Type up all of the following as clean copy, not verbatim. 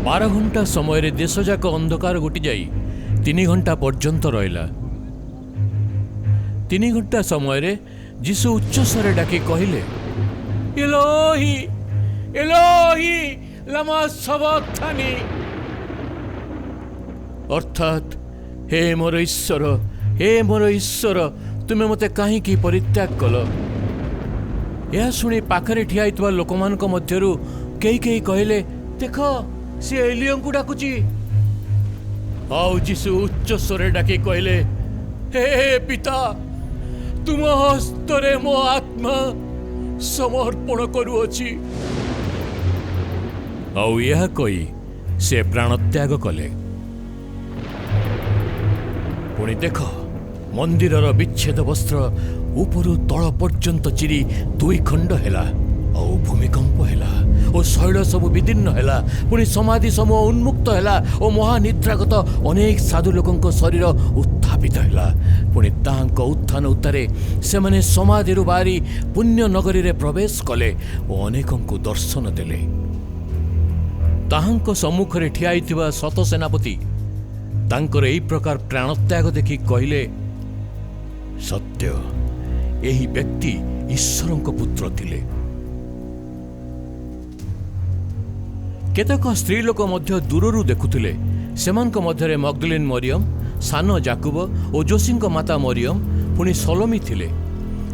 12 घंटा समय देशजाक अंधकार गोटी जाई 3 घंटा पर्यंत रहिला। 3 घंटा समय जीशु उच्च स्वर डाकी कहले, एलोही एलोही लमा सबक्तानी, अर्थात हे मोर ईश्वर तुमे मते कहीं परित्याग कल। यह शुणी पाखरे ठिया होइतबा लोकमानक मध्यरु कई कहले, देख सी एलियों को डाकुची। आउ जीशु उच्च स्वर डाकी कहले, हे पिता तुम हस्तरे मो आत्मा समर्पण करुअछि। आउ यह कही से प्राणत्याग कले। पुणी देख मंदिरर विच्छेद वस्त्र उपरु तल पर्यंत चिरी 2 खंड हैला, और भूमिकंप हैला, और शैल सब विदीर्ण हैला। पुणी समाधि समूह उन्मुक्त हैला, और महानिद्रागत अनेक साधु लोकंक शरीर उत्थापित हैला। पुणी तांक उत्थान उत्तारे से माने समाधि बाहरी पुण्य नगरी रे प्रवेश कले और अनेकंकु दर्शन देले। ताहांक सम्मुख रे ठिया होइतिबा शत सेनापति तांकर एही प्रकार प्राणत्याग देखि कहले, सत्य एही व्यक्ति ईश्वरंक पुत्र थिले। केतक स्त्री लोक मध्य दूररू देखुथिले। सेमानक मध्यरे मगदलीन मरियम, सान जाकुब और जोशींक माता मरियम, पुणी सलोमी थिले।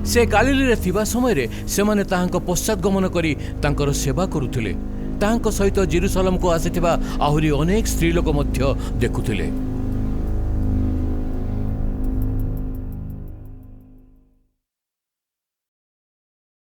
से गालिली रे थिबा समय रे सेमाने ताहांक पश्चात गमन करी तांकर सेवा करुथिले। ताहांक सहित जेरुसलम को आसिथिबा आहुरी अनेक स्त्री लोक मध्य देखुथिले।